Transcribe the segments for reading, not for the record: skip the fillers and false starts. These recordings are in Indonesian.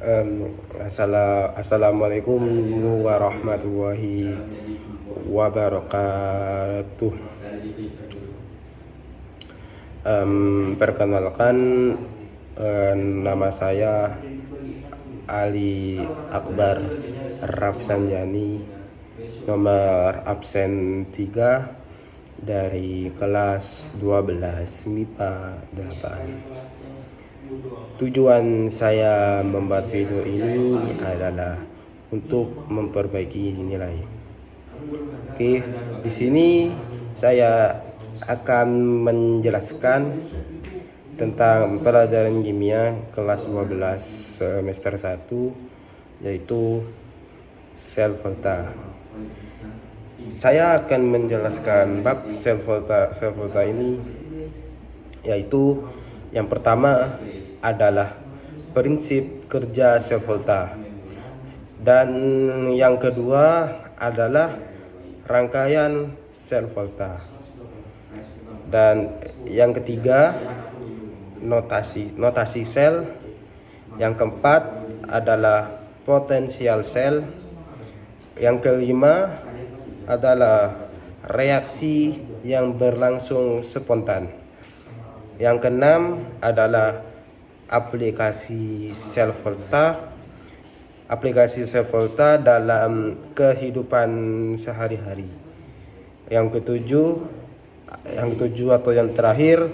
Assalamualaikum warahmatullahi wabarakatuh. Perkenalkan, nama saya Ali Akbar Rafsanjani, nomor absen 3 dari kelas 12 MIPA 8. Tujuan saya membuat video ini adalah untuk memperbaiki nilai. Oke, di sini saya akan menjelaskan tentang pelajaran kimia kelas 12 semester 1, yaitu sel volta. Saya akan menjelaskan bab sel volta ini, yaitu yang pertama adalah prinsip kerja sel volta, dan yang kedua adalah rangkaian sel volta, dan yang ketiga notasi sel, yang keempat adalah potensial sel, yang kelima adalah reaksi yang berlangsung spontan, yang keenam adalah aplikasi sel volta dalam kehidupan sehari-hari. Yang ketujuh atau yang terakhir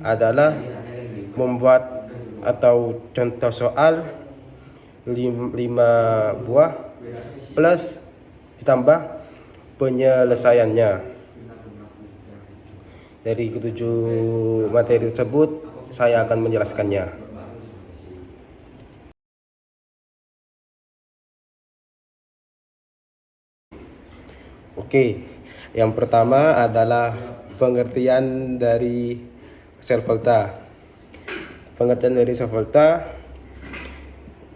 adalah membuat atau contoh soal 5 buah plus ditambah penyelesaiannya. Dari ketujuh materi tersebut saya akan menjelaskannya. Oke, yang pertama adalah pengertian dari sel volta. Pengertian dari sel volta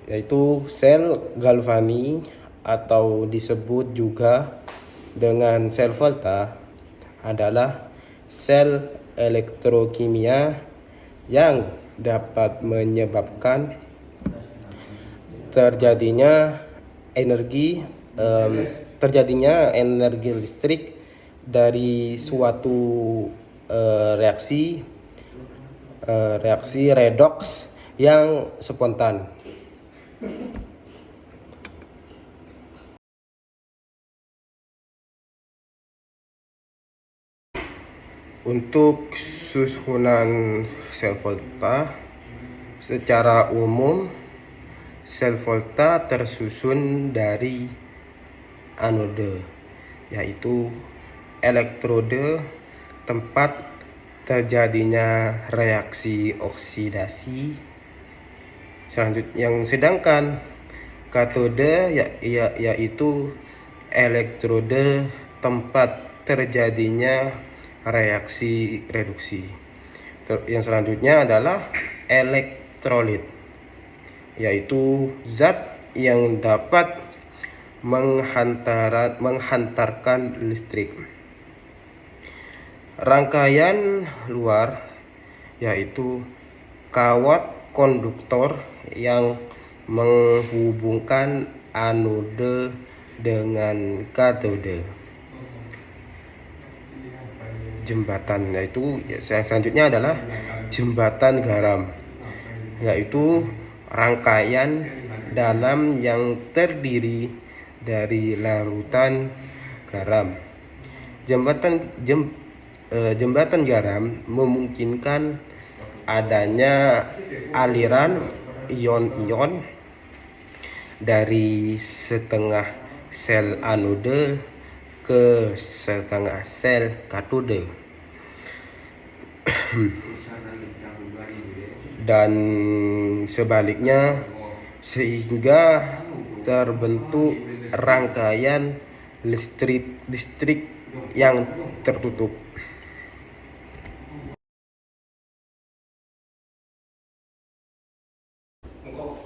yaitu sel galvani atau disebut juga dengan sel volta adalah sel elektrokimia yang dapat menyebabkan terjadinya energi listrik dari suatu reaksi redoks yang spontan. Untuk susunan sel volta, secara umum sel volta tersusun dari anode, yaitu elektrode tempat terjadinya reaksi oksidasi. Sedangkan katode yaitu elektrode tempat terjadinya reaksi reduksi. Yang selanjutnya adalah elektrolit, yaitu zat yang dapat menghantarkan listrik. Rangkaian luar yaitu kawat konduktor yang menghubungkan anode dengan katode. Jembatan, yaitu selanjutnya adalah jembatan garam, yaitu rangkaian dalam yang terdiri dari larutan garam. Jembatan garam memungkinkan adanya aliran ion-ion dari setengah sel anode ke setengah sel katode, dan sebaliknya, sehingga terbentuk rangkaian listrik yang tertutup.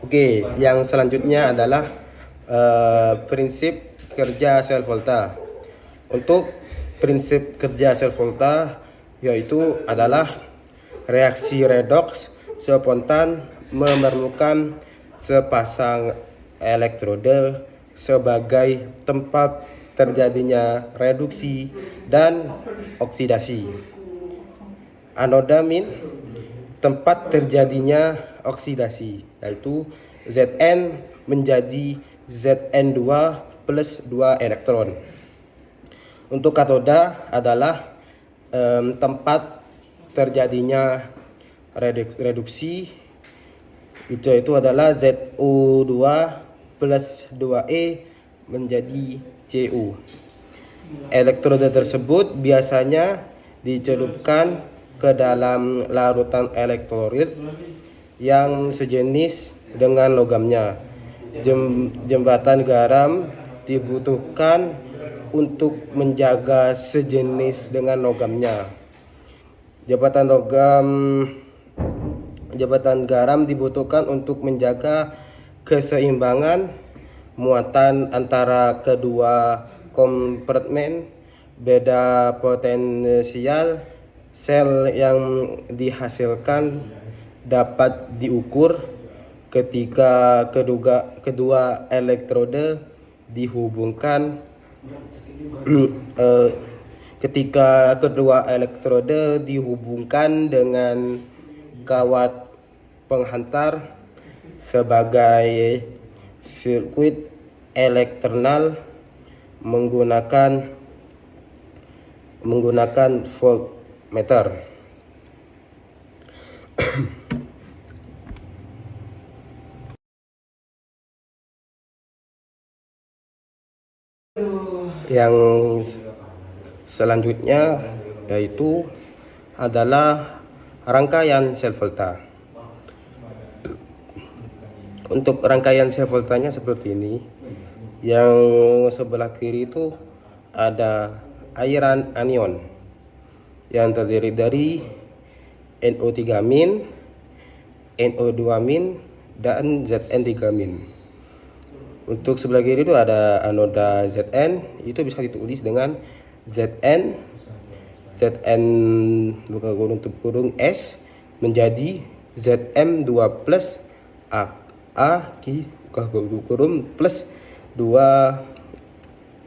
Oke, yang selanjutnya adalah prinsip kerja sel volta. Untuk prinsip kerja sel volta yaitu adalah reaksi redoks spontan memerlukan sepasang elektrode sebagai tempat terjadinya reduksi dan oksidasi. Anoda min tempat terjadinya oksidasi, yaitu Zn menjadi Zn2 plus 2 elektron. Untuk katoda adalah tempat terjadinya reduksi, itu adalah Zu2 plus 2E menjadi Cu. Elektroda tersebut biasanya dicelupkan ke dalam larutan elektrolit yang sejenis dengan logamnya. Jembatan garam dibutuhkan untuk menjaga sejenis dengan logamnya. Jembatan garam dibutuhkan untuk menjaga keseimbangan muatan antara kedua kompartemen. Beda potensial sel yang dihasilkan dapat diukur ketika kedua elektrode dihubungkan dengan kawat penghantar sebagai sirkuit elektronal menggunakan voltmeter. Yang selanjutnya yaitu adalah rangkaian sel volta. Untuk rangkaian sel voltanya seperti ini. Yang sebelah kiri itu ada airan anion yang terdiri dari NO3-, NO2-, dan Zn3-. Untuk sebelah kiri itu ada anoda Zn, itu bisa ditulis dengan Zn buka kurung tutup kurung S menjadi Zm2 plus A ki buka tutup kurung plus 2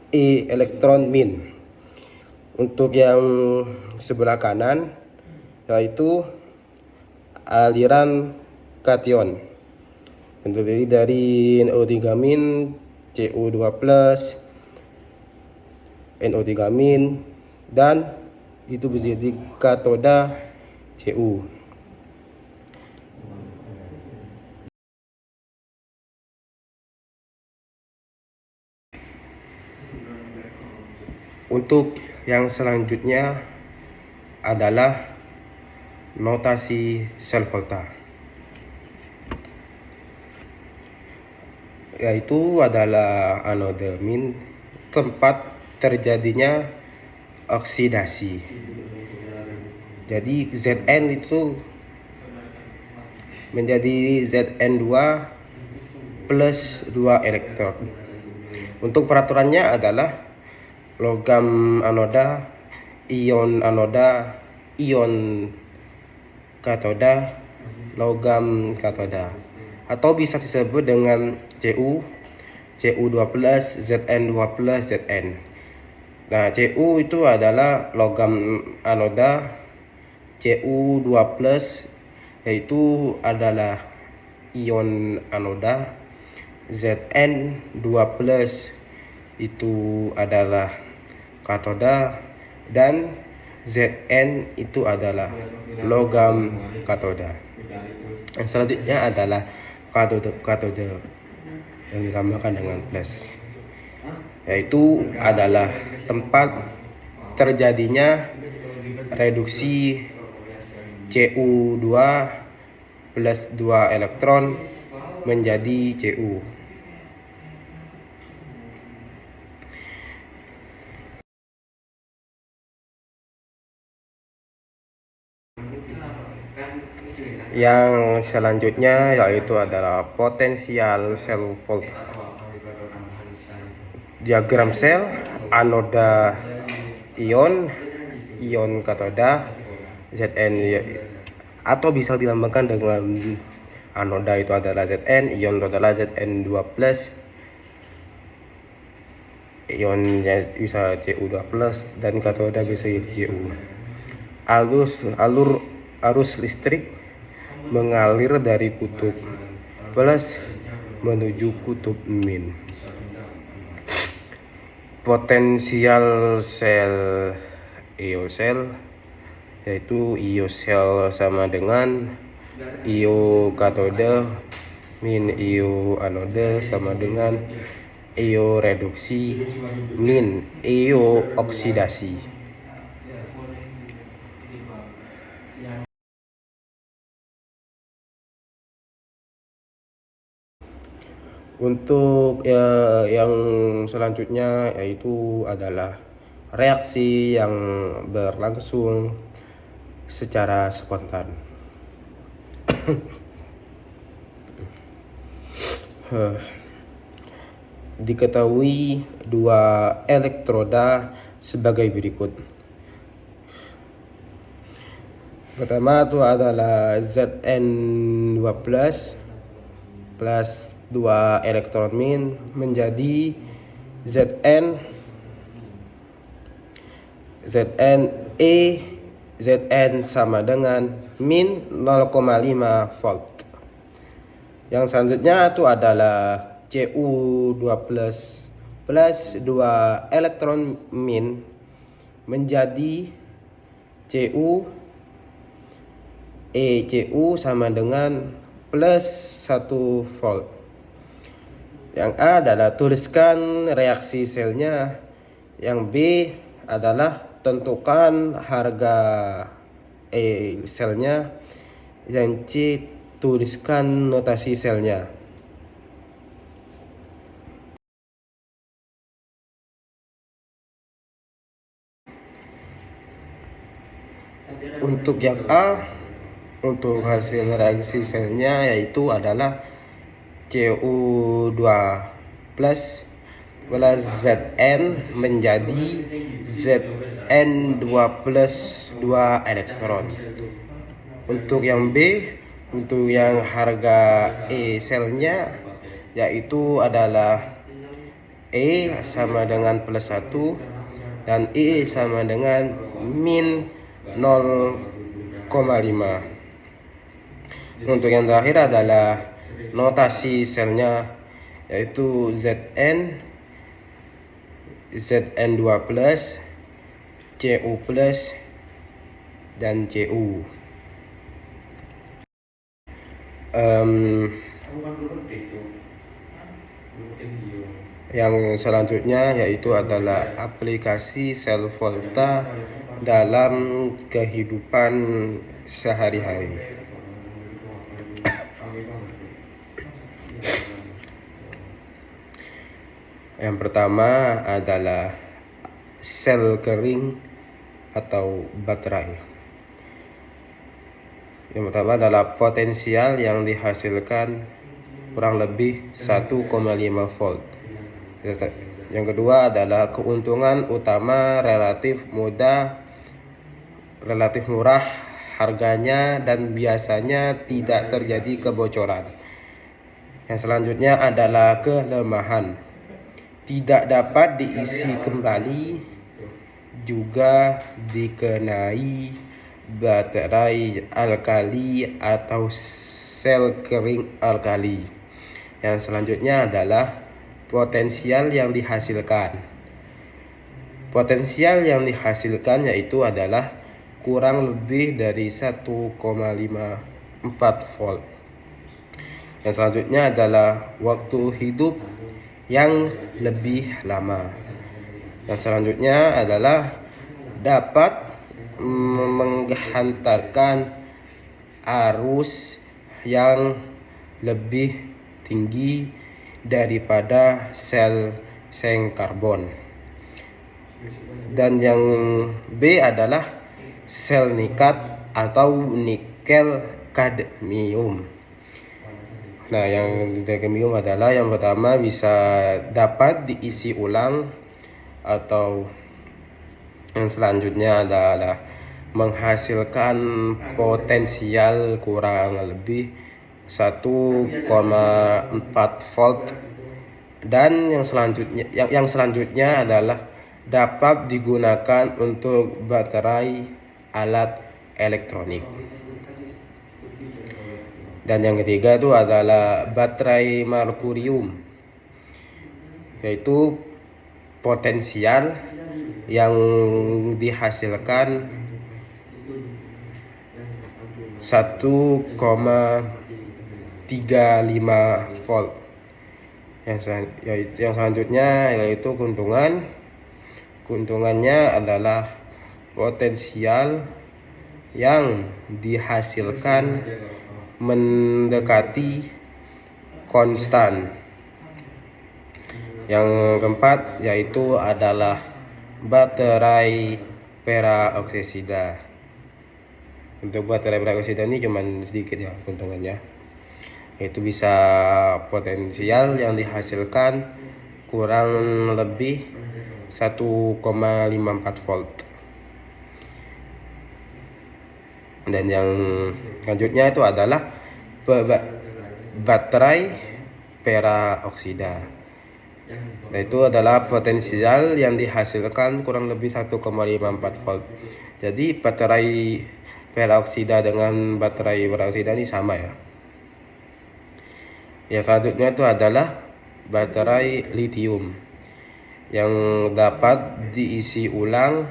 E elektron min. Untuk yang sebelah kanan yaitu aliran kation yang terdiri dari NO3-, Cu2+, NO3-, dan itu bisa jadi katoda Cu. Untuk yang selanjutnya adalah notasi sel volta, yaitu adalah anode min tempat terjadinya oksidasi. Jadi Zn itu menjadi Zn2 plus 2 elektron. Untuk peraturannya adalah logam anoda, ion katoda, logam katoda, atau bisa disebut dengan Cu2+, Zn2+, Zn. Nah, Cu itu adalah logam anoda, Cu2+ yaitu adalah ion anoda, Zn2+ itu adalah katoda, dan Zn itu adalah logam katoda. Yang selanjutnya adalah katoda yang ditambahkan dengan plus, yaitu adalah tempat terjadinya reduksi Cu2 plus 2 elektron menjadi Cu. Yang selanjutnya yaitu adalah potensial sel volta. Diagram sel anoda ion katoda Zn, atau bisa dilambangkan dengan Anoda itu adalah Zn, ion itu adalah Zn2+, ionnya bisa Cu2+, dan katoda bisa Cu. Arus listrik mengalir dari kutub plus menuju kutub min. Potensial sel iosel yaitu iosel sama dengan io katode min io anode sama dengan io reduksi min io oksidasi. Untuk yang selanjutnya yaitu adalah reaksi yang berlangsung secara spontan. Diketahui dua elektroda sebagai berikut. Pertama itu adalah Zn2+ plus 2 elektron min menjadi Zn Zn sama dengan min 0,5 volt. Yang selanjutnya itu adalah Cu2+ plus 2 elektron min menjadi Cu sama dengan plus 1 volt. Yang A adalah tuliskan reaksi selnya. Yang B adalah tentukan harga selnya. Yang C tuliskan notasi selnya. Untuk yang A, untuk hasil reaksi selnya yaitu adalah Cu2 plus Zn menjadi Zn2 plus 2 elektron. Untuk yang B, untuk yang harga selnya yaitu adalah E sama dengan plus 1 dan E sama dengan min 0,5. Untuk yang terakhir adalah notasi selnya yaitu Zn2+, Cu+, dan Cu. Yang selanjutnya yaitu adalah aplikasi sel volta dalam kehidupan sehari-hari. Yang pertama adalah sel kering atau baterai. Yang pertama adalah potensial yang dihasilkan kurang lebih 1,5 volt. Yang kedua adalah keuntungan utama relatif murah harganya dan biasanya tidak terjadi kebocoran. Yang selanjutnya adalah kelemahan. Tidak dapat diisi kembali, juga dikenai baterai alkali atau sel kering alkali. Yang selanjutnya adalah potensial yang dihasilkan. Potensial yang dihasilkan yaitu adalah kurang lebih dari 1,54 volt. Yang selanjutnya adalah waktu hidup yang lebih lama. Yang selanjutnya adalah dapat menghantarkan arus yang lebih tinggi daripada sel seng karbon. Dan yang B adalah sel nikat atau nikel kadmium. Nah, yang kadmium adalah yang pertama bisa dapat diisi ulang, atau yang selanjutnya adalah menghasilkan potensial kurang lebih 1,4 volt. Dan yang selanjutnya adalah dapat digunakan untuk baterai alat elektronik. Dan yang ketiga itu adalah baterai merkurium, yaitu potensial yang dihasilkan 1,35 volt. Yang selanjutnya yaitu keuntungannya adalah potensial yang dihasilkan mendekati konstan. Yang keempat yaitu adalah baterai peroksida. Untuk baterai peroksida ini cuman sedikit ya keuntungannya, yaitu bisa potensial yang dihasilkan kurang lebih 1,54 volt. Dan yang selanjutnya itu adalah baterai peroksida. Nah, itu adalah potensial yang dihasilkan kurang lebih 1,54 volt. Jadi baterai peroksida dengan baterai peroksida ini sama ya. Yang selanjutnya itu adalah baterai litium yang dapat diisi ulang,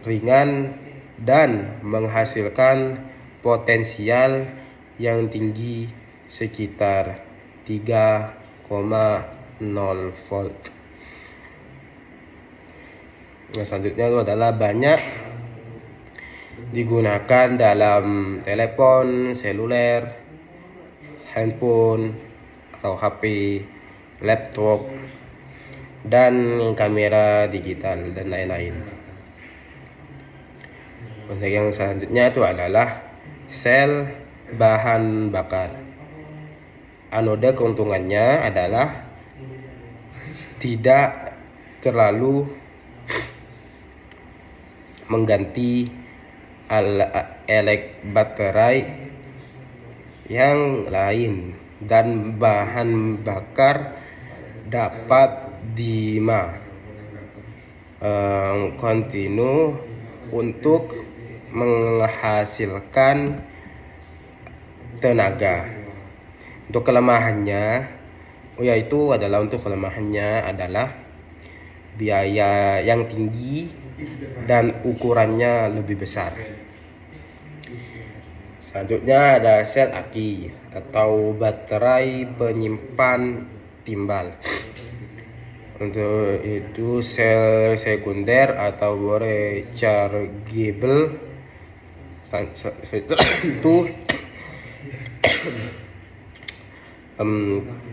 ringan, dan menghasilkan potensial yang tinggi sekitar 3,0 volt. Yang selanjutnya itu adalah banyak digunakan dalam telepon seluler, handphone atau HP, laptop, dan kamera digital dan lain-lain. Untuk yang selanjutnya itu adalah sel bahan bakar. Anode keuntungannya adalah tidak terlalu mengganti baterai yang lain, dan bahan bakar dapat kontinu untuk menghasilkan tenaga. Untuk kelemahannya adalah biaya yang tinggi dan ukurannya lebih besar. Selanjutnya ada sel aki atau baterai penyimpan timbal. Untuk itu sel sekunder atau rechargeable itu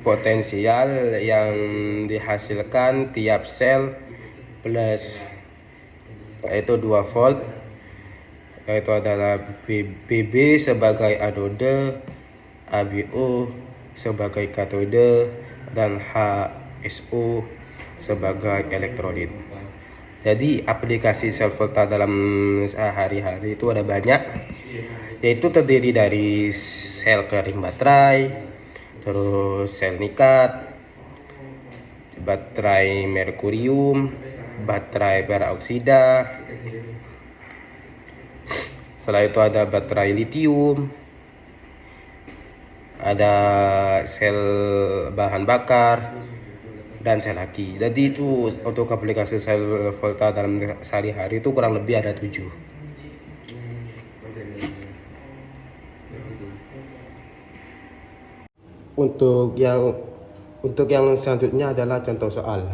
potensial yang dihasilkan tiap sel plus yaitu 2 volt, yaitu adalah PB sebagai anode, ABO sebagai katode, dan HSO sebagai elektrolit. Jadi aplikasi sel volta dalam sehari-hari itu ada banyak, yaitu terdiri dari sel kering baterai, terus sel nikat, baterai merkurium, baterai peroksida. Setelah itu ada baterai litium, ada sel bahan bakar, dan sel aki. Jadi itu untuk aplikasi sel volta dalam sehari-hari itu kurang lebih ada 7. Untuk yang selanjutnya adalah contoh soal.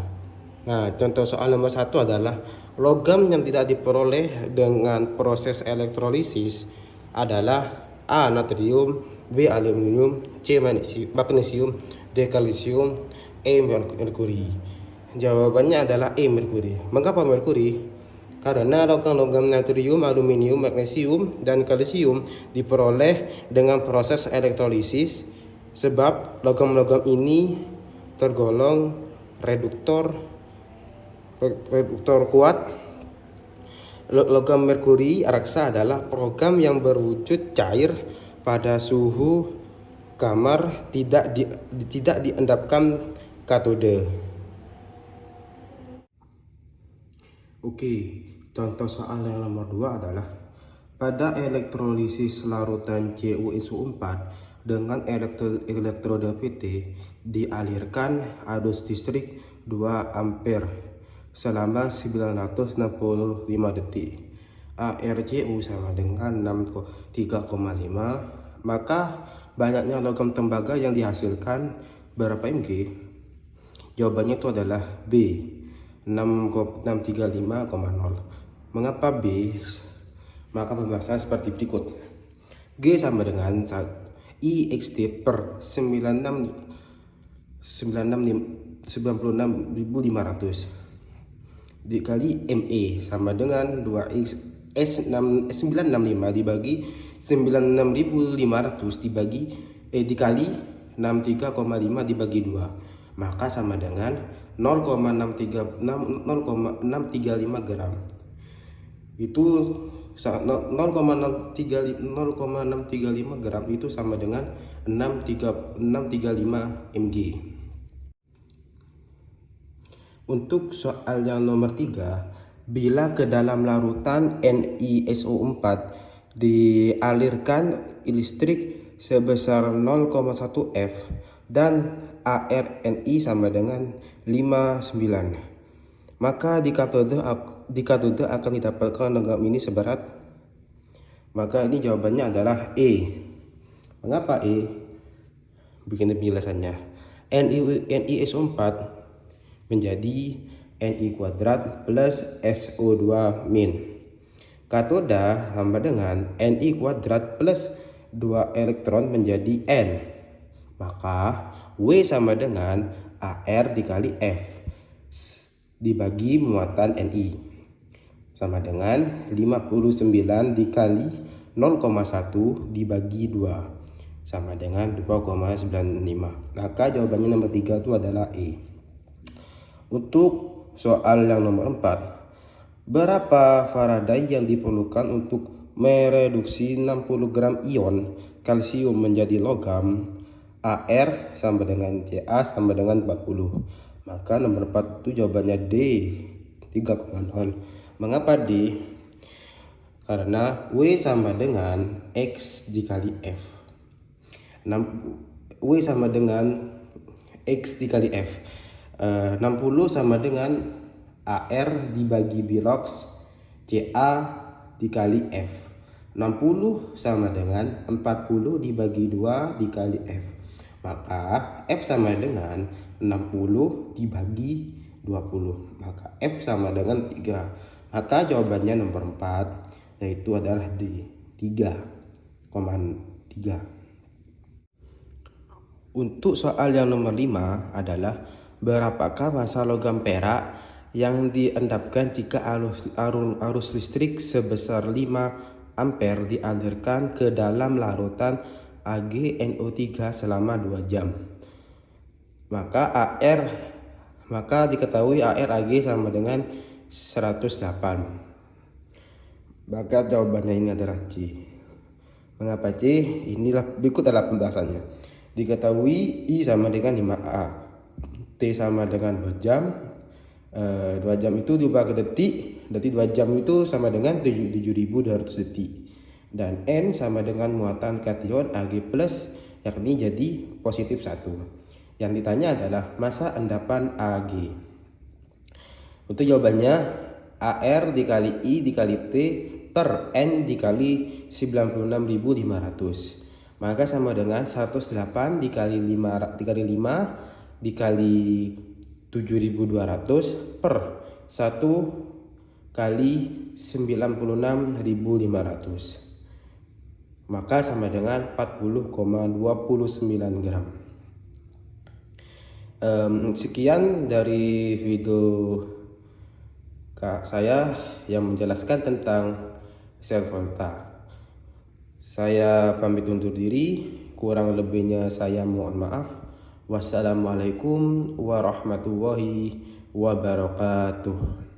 Nah, contoh soal nomor 1 adalah logam yang tidak diperoleh dengan proses elektrolisis adalah A. natrium, B. aluminium, C. magnesium, D. kalsium, E. merkuri. Jawabannya adalah E. merkuri. Mengapa merkuri? Karena logam-logam natrium, aluminium, magnesium, dan kalsium diperoleh dengan proses elektrolisis, sebab logam-logam ini tergolong reduktor kuat. Logam merkuri raksa adalah logam yang berwujud cair pada suhu kamar tidak diendapkan katode. Oke, contoh soal yang nomor 2 adalah pada elektrolisis larutan CuSO4 dengan elektroda PT dialirkan arus listrik 2 ampere selama 965 detik. ARCU sama dengan 3,5. Maka banyaknya logam tembaga yang dihasilkan berapa mg? Jawabannya itu adalah B, 635,0. Mengapa B? Maka pembahasan seperti berikut. G sama dengan IXT per 96.500 dikali ME sama dengan 2X S965 dibagi 96.500 dikali 63,5 dibagi 2, maka sama dengan 0,635 gram. Itu 0,635 gram itu sama dengan 635 mg. Untuk soal yang nomor 3, bila ke dalam larutan NiSO4 dialirkan listrik sebesar 0,1 F dan ARNI sama dengan 59, maka di katode akan didapatkan logam ini seberat. Maka ini jawabannya adalah E. Mengapa E? Begini penjelasannya. NiSO4 menjadi Ni kuadrat plus SO2 min. Katoda sama dengan Ni kuadrat plus 2 elektron menjadi N. Maka W sama dengan AR dikali F dibagi muatan Ni sama dengan 59 dikali 0,1 dibagi 2 sama dengan 2,95. Maka jawabannya nomor 3 itu adalah E. Untuk soal yang nomor 4, berapa Faraday yang diperlukan untuk mereduksi 60 gram ion kalsium menjadi logam? AR sama dengan Ca sama dengan 40. Maka nomor 4 itu jawabannya D, 3,0. Mengapa D? Karena W sama dengan X dikali F. W sama dengan X dikali F. 60 sama dengan AR dibagi bilox Ca dikali F. 60 sama dengan 40 dibagi 2 dikali F. Maka F sama dengan 60 dibagi 20. Maka F sama dengan 3. Maka jawabannya nomor 4 yaitu adalah D, 3,3. Untuk soal yang nomor 5 adalah berapakah massa logam perak yang diendapkan jika arus listrik sebesar 5 ampere dialirkan ke dalam larutan AgNO3 selama 2 jam. Maka diketahui AR Ag sama dengan 108. Maka jawabannya ini adalah C. Mengapa C? Inilah berikut adalah pembahasannya. Diketahui I sama dengan 5A, T sama dengan 2 jam. 2 jam itu dibagi detik, berarti 2 jam itu sama dengan 7.200 detik. Dan N sama dengan muatan kation Ag plus, yakni jadi positif 1. Yang ditanya adalah massa endapan Ag. Untuk jawabannya AR dikali I dikali T per N dikali 96.500. Maka sama dengan 108 dikali 5 dikali 7.200 per 1 kali 96.500. Maka sama dengan 40,29 gram. Sekian dari video saya yang menjelaskan tentang sel volta. Saya pamit undur diri, kurang lebihnya saya mohon maaf. Wassalamualaikum warahmatullahi wabarakatuh.